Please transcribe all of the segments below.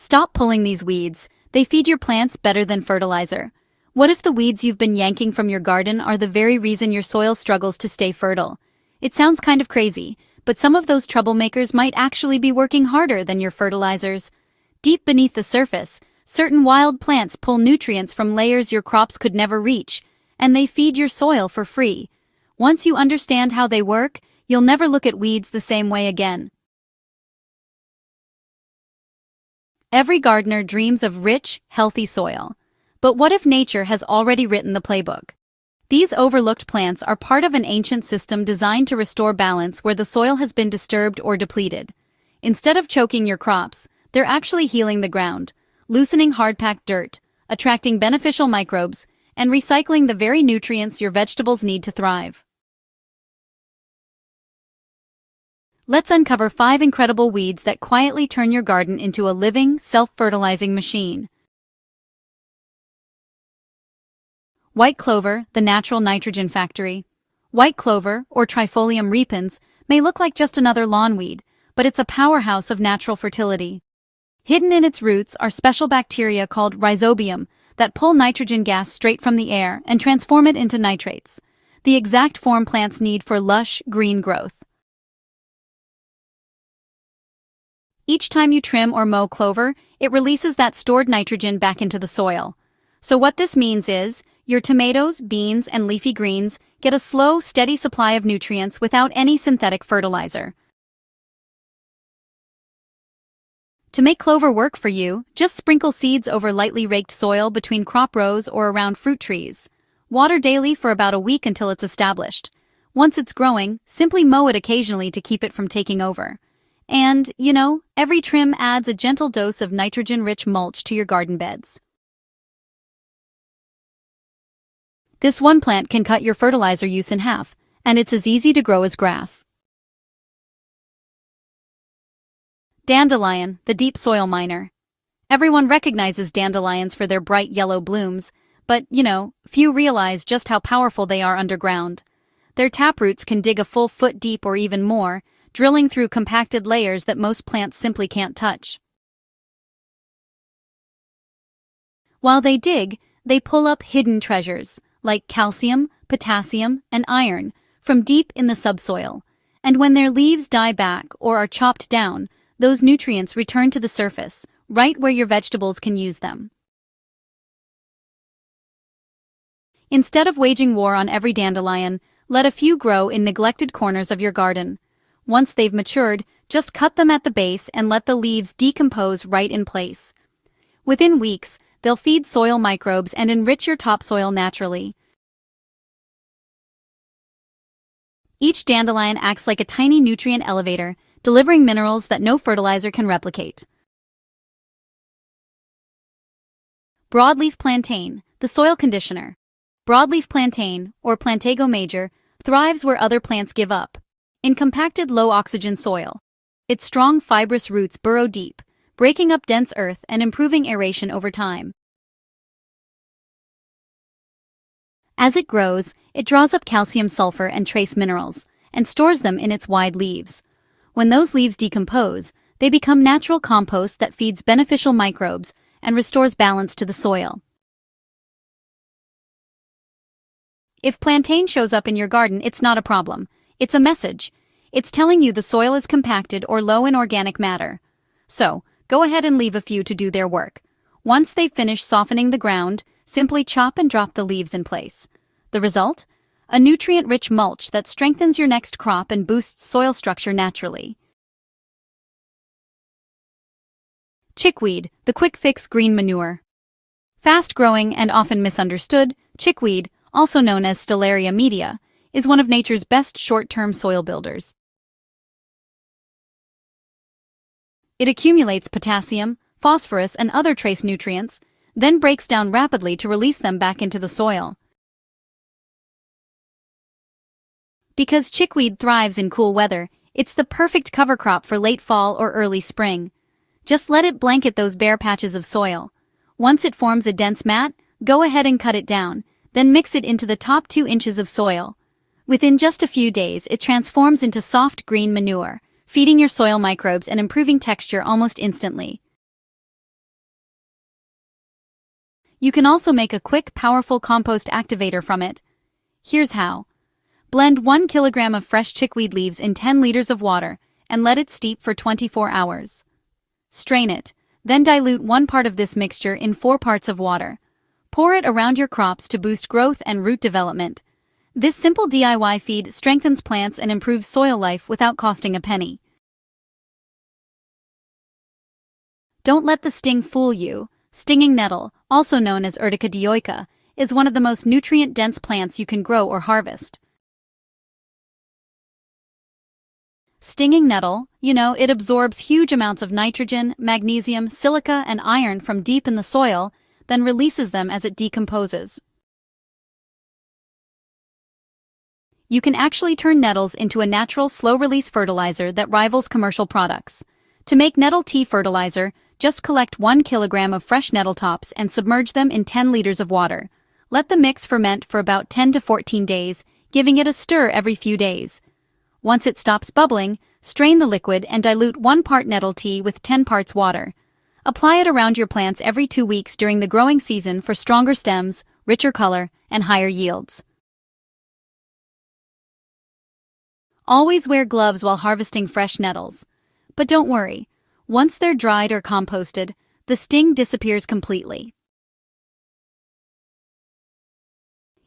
Stop pulling these weeds. They feed your plants better than fertilizer. What if the weeds you've been yanking from your garden are the very reason your soil struggles to stay fertile? It sounds kind of crazy, but some of those troublemakers might actually be working harder than your fertilizers. Deep beneath the surface, certain wild plants pull nutrients from layers your crops could never reach, and they feed your soil for free. Once you understand how they work, you'll never look at weeds the same way again. Every gardener dreams of rich, healthy soil. But what if nature has already written the playbook? These overlooked plants are part of an ancient system designed to restore balance where the soil has been disturbed or depleted. Instead of choking your crops, they're actually healing the ground, loosening hard-packed dirt, attracting beneficial microbes, and recycling the very nutrients your vegetables need to thrive. Let's uncover 5 incredible weeds that quietly turn your garden into a living, self-fertilizing machine. White clover, the natural nitrogen factory. White clover, or Trifolium repens, may look like just another lawn weed, but it's a powerhouse of natural fertility. Hidden in its roots are special bacteria called rhizobium that pull nitrogen gas straight from the air and transform it into nitrates, the exact form plants need for lush, green growth. Each time you trim or mow clover, it releases that stored nitrogen back into the soil. So what this means is, your tomatoes, beans, and leafy greens get a slow, steady supply of nutrients without any synthetic fertilizer. To make clover work for you, just sprinkle seeds over lightly raked soil between crop rows or around fruit trees. Water daily for about a week until it's established. Once it's growing, simply mow it occasionally to keep it from taking over. And, every trim adds a gentle dose of nitrogen-rich mulch to your garden beds. This one plant can cut your fertilizer use in half, and it's as easy to grow as grass. Dandelion, the deep soil miner. Everyone recognizes dandelions for their bright yellow blooms, but, few realize just how powerful they are underground. Their taproots can dig a full foot deep or even more, drilling through compacted layers that most plants simply can't touch. While they dig, they pull up hidden treasures, like calcium, potassium, and iron, from deep in the subsoil. And when their leaves die back or are chopped down, those nutrients return to the surface, right where your vegetables can use them. Instead of waging war on every dandelion, let a few grow in neglected corners of your garden. Once they've matured, just cut them at the base and let the leaves decompose right in place. Within weeks, they'll feed soil microbes and enrich your topsoil naturally. Each dandelion acts like a tiny nutrient elevator, delivering minerals that no fertilizer can replicate. Broadleaf plantain, the soil conditioner. Broadleaf plantain, or Plantago major, thrives where other plants give up. In compacted low-oxygen soil, its strong fibrous roots burrow deep, breaking up dense earth and improving aeration over time. As it grows, it draws up calcium, sulfur, and trace minerals, and stores them in its wide leaves. When those leaves decompose, they become natural compost that feeds beneficial microbes and restores balance to the soil. If plantain shows up in your garden, it's not a problem. It's a message. It's telling you the soil is compacted or low in organic matter. So, go ahead and leave a few to do their work. Once they finish softening the ground, simply chop and drop the leaves in place. The result? A nutrient-rich mulch that strengthens your next crop and boosts soil structure naturally. Chickweed, the quick-fix green manure. Fast-growing and often misunderstood, chickweed, also known as Stellaria media, is one of nature's best short-term soil builders. It accumulates potassium, phosphorus, and other trace nutrients, then breaks down rapidly to release them back into the soil. Because chickweed thrives in cool weather, it's the perfect cover crop for late fall or early spring. Just let it blanket those bare patches of soil. Once it forms a dense mat, go ahead and cut it down, then mix it into the top 2 inches of soil. Within just a few days, it transforms into soft green manure, feeding your soil microbes and improving texture almost instantly. You can also make a quick, powerful compost activator from it. Here's how. Blend 1 kilogram of fresh chickweed leaves in 10 liters of water and let it steep for 24 hours. Strain it, then dilute 1 part of this mixture in 4 parts of water. Pour it around your crops to boost growth and root development. This simple DIY feed strengthens plants and improves soil life without costing a penny. Don't let the sting fool you. Stinging nettle, also known as Urtica dioica, is one of the most nutrient-dense plants you can grow or harvest. Stinging nettle, it absorbs huge amounts of nitrogen, magnesium, silica, and iron from deep in the soil, then releases them as it decomposes. You can actually turn nettles into a natural, slow-release fertilizer that rivals commercial products. To make nettle tea fertilizer, just collect 1 kilogram of fresh nettle tops and submerge them in 10 liters of water. Let the mix ferment for about 10 to 14 days, giving it a stir every few days. Once it stops bubbling, strain the liquid and dilute 1 part nettle tea with 10 parts water. Apply it around your plants every 2 weeks during the growing season for stronger stems, richer color, and higher yields. Always wear gloves while harvesting fresh nettles. But don't worry, once they're dried or composted, the sting disappears completely.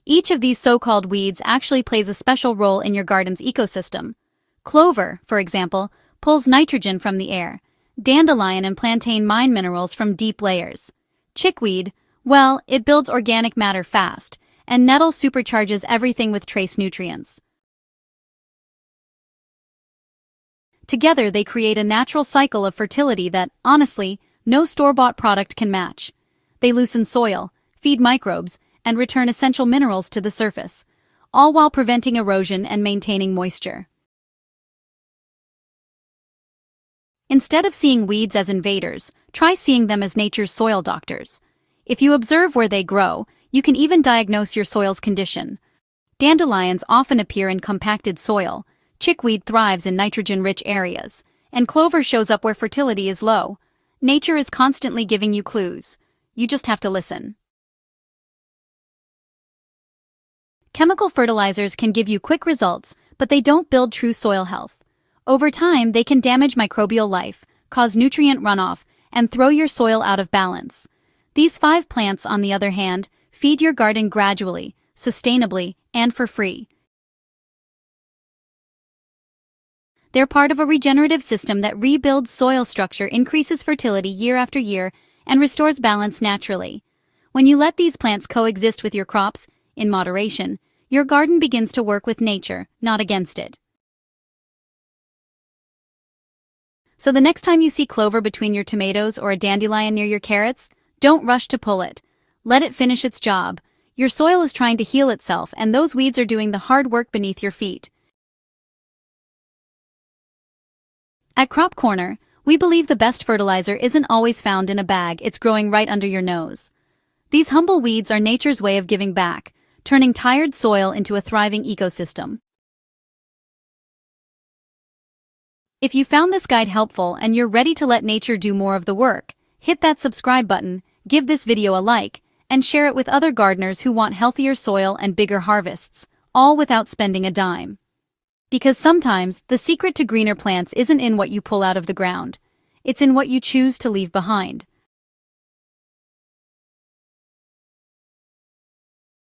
Each of these so-called weeds actually plays a special role in your garden's ecosystem. Clover, for example, pulls nitrogen from the air. Dandelion and plantain mine minerals from deep layers. Chickweed, well, it builds organic matter fast, and nettle supercharges everything with trace nutrients. Together they create a natural cycle of fertility that, honestly, no store-bought product can match. They loosen soil, feed microbes, and return essential minerals to the surface, all while preventing erosion and maintaining moisture. Instead of seeing weeds as invaders, try seeing them as nature's soil doctors. If you observe where they grow, you can even diagnose your soil's condition. Dandelions often appear in compacted soil, chickweed thrives in nitrogen-rich areas, and clover shows up where fertility is low. Nature is constantly giving you clues. You just have to listen. Chemical fertilizers can give you quick results, but they don't build true soil health. Over time, they can damage microbial life, cause nutrient runoff, and throw your soil out of balance. These 5 plants, on the other hand, feed your garden gradually, sustainably, and for free. They're part of a regenerative system that rebuilds soil structure, increases fertility year after year, and restores balance naturally. When you let these plants coexist with your crops, in moderation, your garden begins to work with nature, not against it. So the next time you see clover between your tomatoes or a dandelion near your carrots, don't rush to pull it. Let it finish its job. Your soil is trying to heal itself, and those weeds are doing the hard work beneath your feet. At Crop Corner, we believe the best fertilizer isn't always found in a bag, it's growing right under your nose. These humble weeds are nature's way of giving back, turning tired soil into a thriving ecosystem. If you found this guide helpful and you're ready to let nature do more of the work, hit that subscribe button, give this video a like, and share it with other gardeners who want healthier soil and bigger harvests, all without spending a dime. Because sometimes, the secret to greener plants isn't in what you pull out of the ground. It's in what you choose to leave behind.